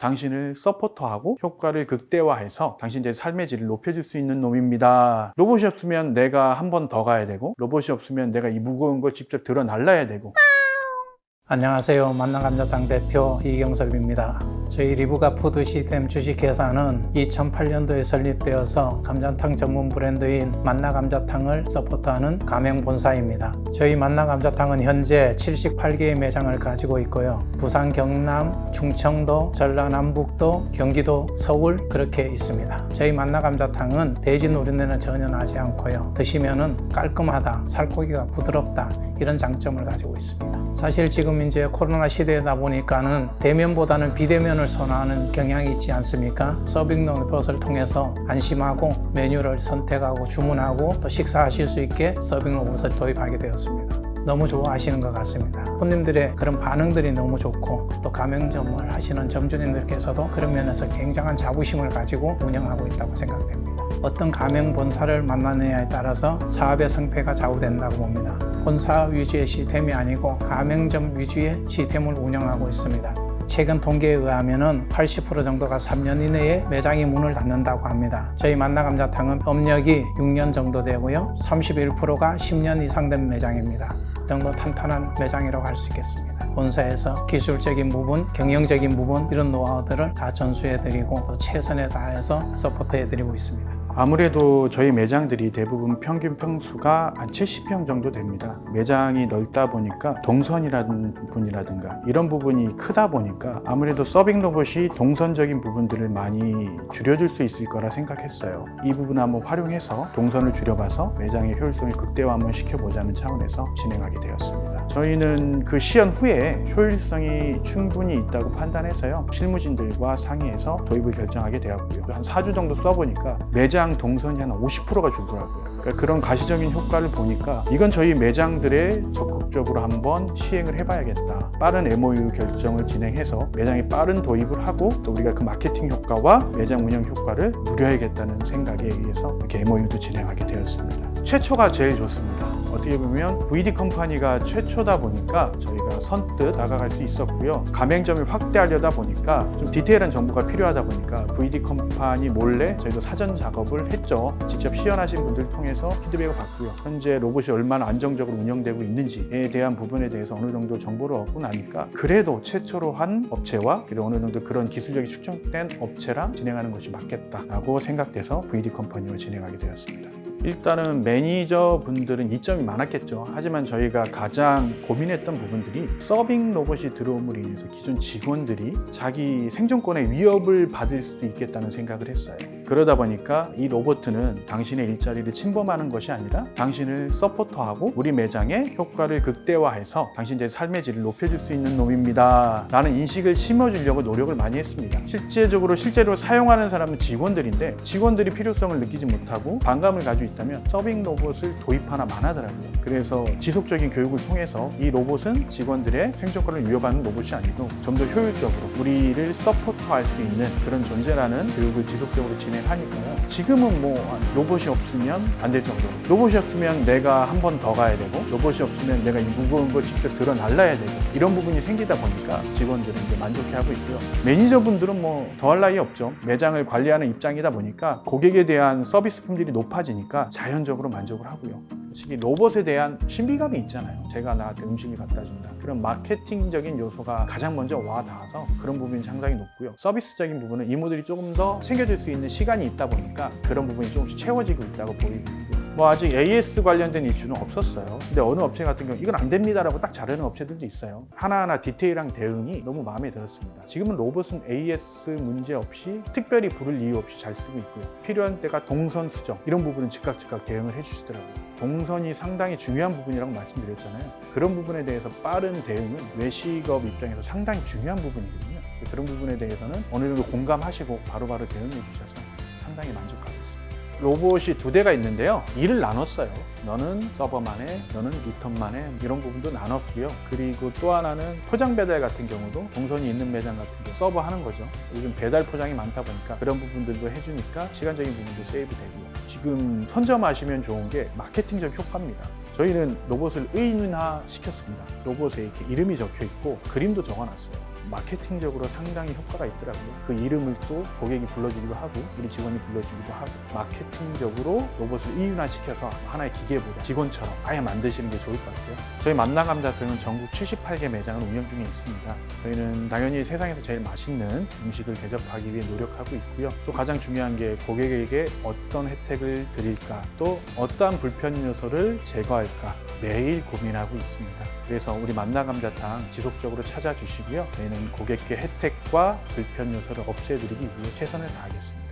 당신을 서포터하고 효과를 극대화해서 당신들의 삶의 질을 높여줄 수 있는 놈입니다. 로봇이 없으면 내가 한 번 더 가야 되고, 로봇이 없으면 내가 이 무거운 걸 직접 들어 날라야 되고. 안녕하세요. 만나감자탕 대표 이경섭입니다. 저희 리브가 푸드 시스템 주식회사는 2008년도에 설립되어서 감자탕 전문 브랜드인 만나감자탕을 서포트하는 가맹본사입니다. 저희 만나감자탕은 현재 78개의 매장을 가지고 있고요. 부산, 경남, 충청도, 전라남북도, 경기도, 서울 그렇게 있습니다. 저희 만나감자탕은 돼지 노린내는 전혀 나지 않고요. 드시면은 깔끔하다, 살코기가 부드럽다 이런 장점을 가지고 있습니다. 사실 지금 이제 코로나 시대다 보니까는 대면보다는 비대면을 선호하는 경향이 있지 않습니까? 서빙 로봇을 통해서 안심하고 메뉴를 선택하고 주문하고 또 식사하실 수 있게 서빙 로봇을 도입하게 되었습니다. 너무 좋아하시는 것 같습니다. 손님들의 그런 반응들이 너무 좋고 또 가맹점을 하시는 점주님들께서도 그런 면에서 굉장한 자부심을 가지고 운영하고 있다고 생각됩니다. 어떤 가맹본사를 만나느냐에 따라서 사업의 성패가 좌우된다고 봅니다. 본사 위주의 시스템이 아니고 가맹점 위주의 시스템을 운영하고 있습니다. 최근 통계에 의하면 80% 정도가 3년 이내에 매장이 문을 닫는다고 합니다. 저희 만나감자탕은 업력이 6년 정도 되고요. 31%가 10년 이상 된 매장입니다. 그 정도 탄탄한 매장이라고 할 수 있겠습니다. 본사에서 기술적인 부분, 경영적인 부분 이런 노하우들을 다 전수해드리고 또 최선에 다해서 서포트해드리고 있습니다. 아무래도 저희 매장들이 대부분 평균 평수가 한 70평 정도 됩니다. 매장이 넓다 보니까 동선이라는 부분이라든가 이런 부분이 크다 보니까 아무래도 서빙 로봇이 동선적인 부분들을 많이 줄여줄 수 있을 거라 생각했어요. 이 부분을 한번 활용해서 동선을 줄여봐서 매장의 효율성을 극대화 한번 시켜보자는 차원에서 진행하게 되었습니다. 저희는 그 시연 후에 효율성이 충분히 있다고 판단해서요. 실무진들과 상의해서 도입을 결정하게 되었고요. 한 4주 정도 써보니까 매장 동선이 한 50%가 줄더라고요. 그러니까 그런 가시적인 효과를 보니까 이건 저희 매장들에 적극적으로 한번 시행을 해봐야겠다. 빠른 MOU 결정을 진행해서 매장에 빠른 도입을 하고 또 우리가 그 마케팅 효과와 매장 운영 효과를 누려야겠다는 생각에 의해서 이렇게 MOU도 진행하게 되었습니다. 최초가 제일 좋습니다. 어떻게 보면 VD 컴퍼니가 최초다 보니까 저희가 선뜻 다가갈 수 있었고요. 가맹점을 확대하려다 보니까 좀 디테일한 정보가 필요하다 보니까 VD 컴퍼니 몰래 저희도 사전 작업을 했죠. 직접 시연하신 분들 통해서 피드백을 받고요. 현재 로봇이 얼마나 안정적으로 운영되고 있는지에 대한 부분에 대해서 어느 정도 정보를 얻고 나니까 그래도 최초로 한 업체와 그리고 어느 정도 그런 기술력이 축적된 업체랑 진행하는 것이 맞겠다라고 생각돼서 VD 컴퍼니로 진행하게 되었습니다. 일단은 매니저분들은 이점이 많았겠죠. 하지만 저희가 가장 고민했던 부분들이 서빙 로봇이 들어옴으로 인해서 기존 직원들이 자기 생존권에 위협을 받을 수 있겠다는 생각을 했어요. 그러다 보니까 이 로봇은 당신의 일자리를 침범하는 것이 아니라 당신을 서포터하고 우리 매장의 효과를 극대화해서 당신들의 삶의 질을 높여줄 수 있는 놈입니다 라는 인식을 심어주려고 노력을 많이 했습니다. 실제로 사용하는 사람은 직원들인데 직원들이 필요성을 느끼지 못하고 반감을 가지고 있다면 서빙 로봇을 도입하나 마나더라고요. 그래서 지속적인 교육을 통해서 이 로봇은 직원들의 생존권을 위협하는 로봇이 아니고 좀 더 효율적으로 우리를 서포트할 수 있는 그런 존재라는 교육을 지속적으로 진행하니까요. 지금은 뭐 로봇이 없으면 안 될 정도로, 로봇이 없으면 내가 한 번 더 가야 되고, 로봇이 없으면 내가 이 무거운 걸 직접 들어 날라야 되고, 이런 부분이 생기다 보니까 직원들은 이제 만족해하고 있고요. 매니저분들은 뭐 더할 나위 없죠. 매장을 관리하는 입장이다 보니까 고객에 대한 서비스 품질이 높아지니까 자연적으로 만족을 하고요. 솔직히 로봇에 대한 신비감이 있잖아요. 제가 나한테 음식을 갖다 준다. 그런 마케팅적인 요소가 가장 먼저 와 닿아서 그런 부분이 상당히 높고요. 서비스적인 부분은 이모들이 조금 더 챙겨줄 수 있는 시간이 있다 보니까 그런 부분이 조금씩 채워지고 있다고 보이고 있고요. 뭐 아직 AS 관련된 이슈는 없었어요. 근데 어느 업체 같은 경우 이건 안 됩니다라고 딱 자르는 업체들도 있어요. 하나하나 디테일한 대응이 너무 마음에 들었습니다. 지금은 로봇은 AS 문제 없이 특별히 부를 이유 없이 잘 쓰고 있고요. 필요한 때가 동선 수정 이런 부분은 즉각 대응을 해주시더라고요. 동선이 상당히 중요한 부분이라고 말씀드렸잖아요. 그런 부분에 대해서 빠른 대응은 외식업 입장에서 상당히 중요한 부분이거든요. 그런 부분에 대해서는 어느 정도 공감하시고 바로바로 대응해 주셔서 상당히 만족하고 있습니다. 로봇이 2대가 있는데요. 일을 나눴어요. 너는 서버만 해, 너는 리턴만 해, 이런 부분도 나눴고요. 그리고 또 하나는 포장 배달 같은 경우도 동선이 있는 매장 같은 거 서버 하는 거죠. 요즘 배달 포장이 많다 보니까 그런 부분들도 해주니까 시간적인 부분도 세이브 되고요. 지금 선점하시면 좋은 게 마케팅적 효과입니다. 저희는 로봇을 의인화 시켰습니다. 로봇에 이렇게 이름이 적혀 있고 그림도 적어놨어요. 마케팅적으로 상당히 효과가 있더라고요. 그 이름을 또 고객이 불러주기도 하고 우리 직원이 불러주기도 하고 마케팅적으로 로봇을 이윤화시켜서 하나의 기계보다 직원처럼 아예 만드시는 게 좋을 것 같아요. 저희 만나감자탕은 전국 78개 매장을 운영 중에 있습니다. 저희는 당연히 세상에서 제일 맛있는 음식을 대접하기 위해 노력하고 있고요. 또 가장 중요한 게 고객에게 어떤 혜택을 드릴까, 또 어떠한 불편 요소를 제거할까 매일 고민하고 있습니다. 그래서 우리 만나감자탕 지속적으로 찾아주시고요. 저희는 고객의 혜택과 불편 요소를 없애드리기 위해 최선을 다하겠습니다.